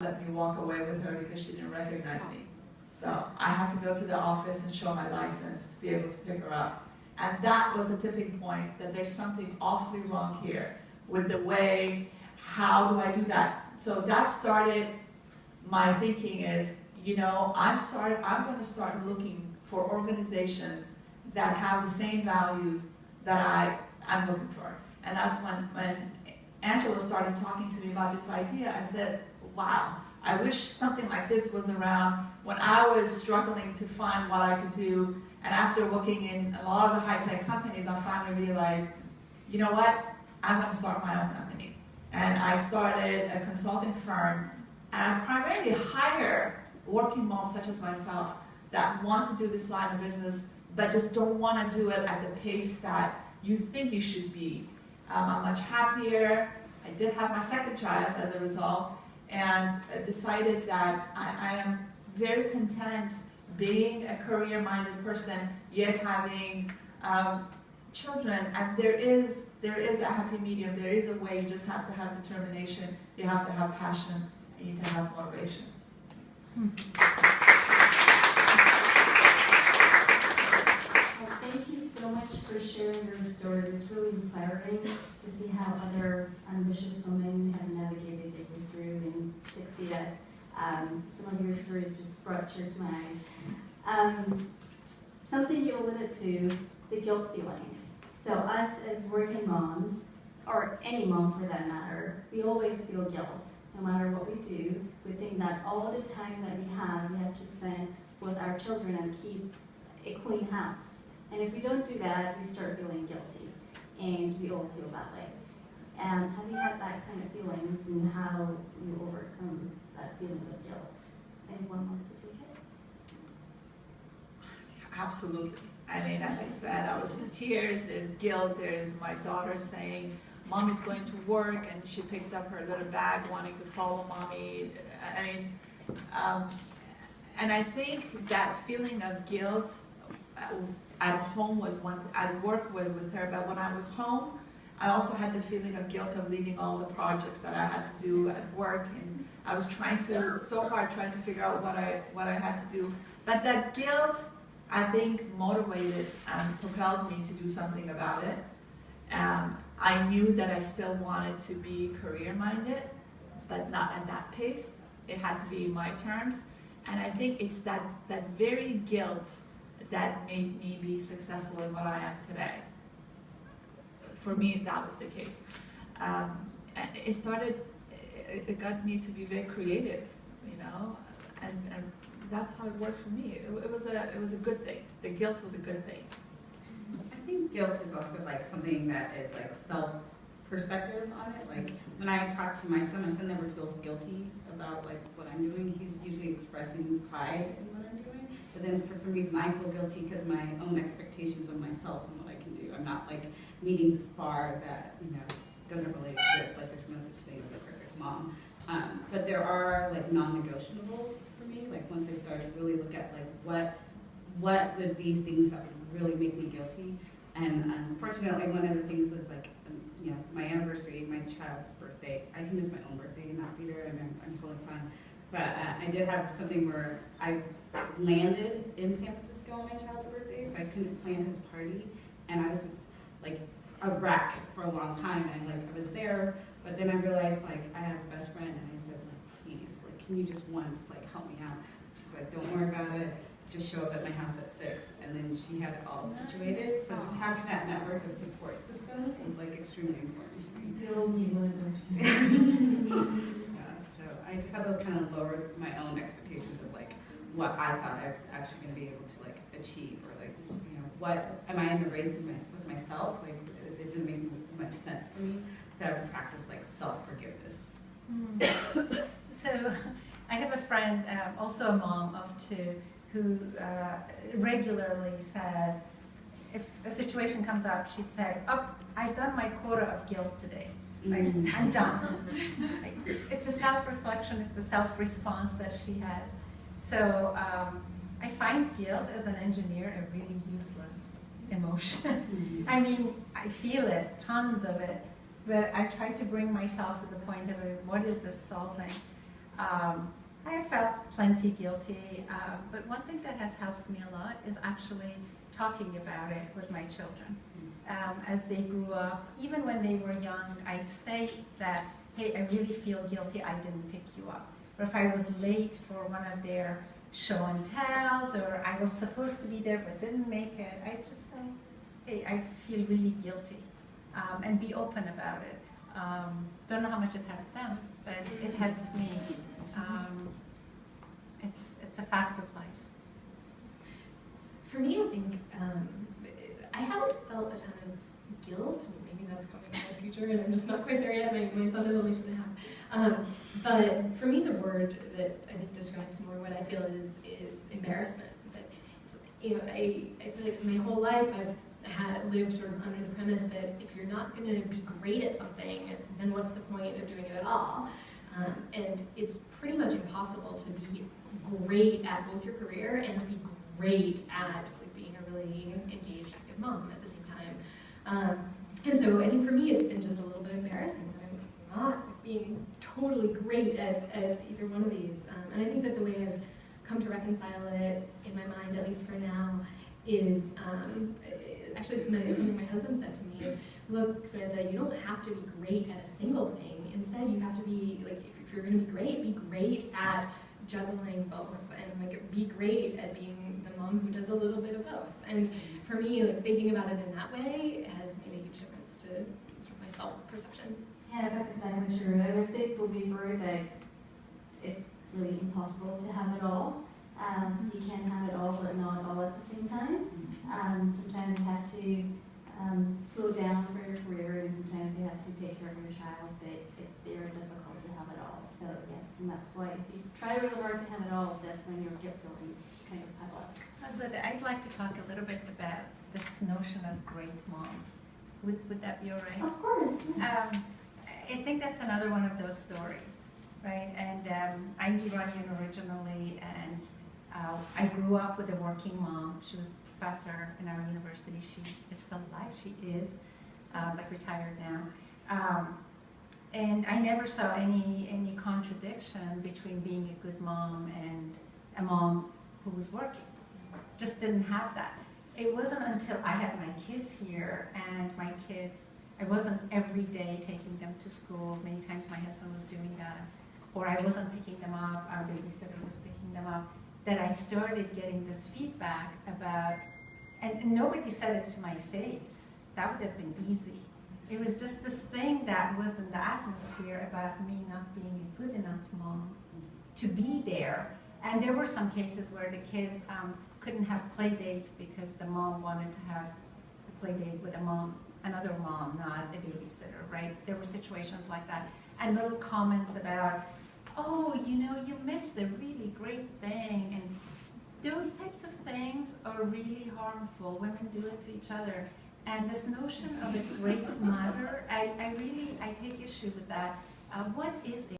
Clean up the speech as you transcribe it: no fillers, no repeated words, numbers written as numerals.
let me walk away with her because she didn't recognize me. So I had to go to the office and show my license to be able to pick her up. And that was a tipping point that there's something awfully wrong here with the way, how do I do that? So that started my thinking is, you know, I'm going to start looking for organizations that have the same values that I'm looking for. And that's when Angela started talking to me about this idea. I said, wow, I wish something like this was around when I was struggling to find what I could do. And after working in a lot of the high-tech companies, I finally realized, you know what, I'm going to start my own company. And I started a consulting firm, and I primarily hire working moms such as myself that want to do this line of business, but just don't want to do it at the pace that you think you should be. I'm much happier. I did have my second child as a result, and decided that I am very content being a career-minded person, yet having children. And there is a happy medium. There is a way. You just have to have determination. You have to have passion, and you can have motivation. Well, thank you so much for sharing your story. It's really inspiring to see how other ambitious women have navigated it through and succeeded. Some of your stories just brought tears to my eyes. Something you alluded to, the guilt feeling. So us as working moms, or any mom for that matter, we always feel guilt. No matter what we do, we think that all the time that we have to spend with our children and keep a clean house. And if we don't do that, we start feeling guilty. And we all feel that way. Have you had that kind of feelings, and how you overcome that feeling of guilt? Anyone wants to take it? Absolutely. I mean, as I said, I was in tears. There's guilt. There's my daughter saying, Mom is going to work, and she picked up her little bag wanting to follow Mommy. I mean, and I think that feeling of guilt at home was one, at work was with her, but when I was home, I also had the feeling of guilt of leaving all the projects that I had to do at work, and I was trying to figure out what I had to do. But that guilt, I think, motivated and propelled me to do something about it. I knew that I still wanted to be career-minded, but not at that pace. It had to be my terms. And I think it's that very guilt that made me be successful in what I am today. For me, that was the case. It got me to be very creative, you know, and that's how it worked for me. It was a good thing. The guilt was a good thing. I think guilt is also like something that is like self-perspective on it. Like when I talk to my son never feels guilty about like what I'm doing. He's usually expressing pride in what I'm doing. But then for some reason I feel guilty because my own expectations of myself and what I can do. I'm not like meeting this bar that, you know, doesn't really exist. Like there's no such thing as a perfect mom. But there are like non-negotiables for me. Like once I started to really look at like what would be things that would really make me guilty. And unfortunately, one of the things was like, you know, my anniversary, my child's birthday. I can miss my own birthday and not be there, and I'm totally fine. But I did have something where I landed in San Francisco on my child's birthday, so I couldn't plan his party, and I was just like a wreck for a long time. And like I was there, but then I realized like I have a best friend, and I said like, please, like, can you just once like help me out? She's like, don't worry about it. Just show up at my house at 6, and then she had it all situated. So just having that network of support systems was like extremely important to me. So I just had to kind of lower my own expectations of like what I thought I was actually going to be able to like achieve, or like, you know, what am I in the race with myself? Like it didn't make much sense for me. So I have to practice like self-forgiveness. So I have a friend, also a mom of 2, who regularly says, if a situation comes up, she'd say, oh, I've done my quota of guilt today. Like, I'm done. Like, it's a self-reflection, it's a self-response that she has. So I find guilt as an engineer a really useless emotion. I mean, I feel it, tons of it, but I try to bring myself to the point of what is this solving? I have felt plenty guilty, but one thing that has helped me a lot is actually talking about it with my children. As they grew up, even when they were young, I'd say that, hey, I really feel guilty I didn't pick you up. Or if I was late for one of their show and tells, or I was supposed to be there but didn't make it, I'd just say, hey, I feel really guilty, and be open about it. Don't know how much it helped them, but it helped me. It's a fact of life. For me, I think I haven't felt a ton of guilt, and maybe that's coming in the future, and I'm just not quite there yet. My son is only 2.5. But for me, the word that I think describes more what I feel is embarrassment. That, you know, I feel like my whole life I've lived sort of under the premise that if you're not going to be great at something, then what's the point of doing it at all? And it's pretty much impossible to be great at both your career and be great at like, being a really engaged, active mom at the same time. And so I think for me it's been just a little bit embarrassing that I'm not being totally great at either one of these. And I think that the way I've come to reconcile it in my mind, at least for now, is actually something my husband said to me is, look, Samantha, you don't have to be great at a single thing. Instead, you have to be, like, if you're going to be great at juggling both, and like be great at being the mom who does a little bit of both. And for me, like, thinking about it in that way has made a huge difference to sort of my self-perception. Yeah, that's exactly true. I'm a big believer that it's really impossible to have it all. You can have it all, but not all at the same time. Sometimes you have to slow down for your career, and sometimes you have to take care of your child, but it's very difficult to have it all. So yes, and that's why if you try really hard to have it all, that's when your guilt feelings kind of pile up. I'd like to talk a little bit about this notion of great mom. Would that be all right? Of course. Yeah. I think that's another one of those stories, right? And I'm Iranian originally, and I grew up with a working mom. She was a professor in our university. She is still alive. She is, but retired now. And I never saw any contradiction between being a good mom and a mom who was working. Just didn't have that. It wasn't until I had my kids here, and my kids, I wasn't every day taking them to school. Many times my husband was doing that, or I wasn't picking them up, our babysitter was picking them up, that I started getting this feedback about, and nobody said it to my face. That would have been easy. It was just this thing that was in the atmosphere about me not being a good enough mom to be there. And there were some cases where the kids couldn't have play dates because the mom wanted to have a play date with another mom, not a babysitter, right? There were situations like that. And little comments about, oh, you know, you missed a really great thing. And those types of things are really harmful. Women do it to each other. And this notion of a great mother, I take issue with that. What is a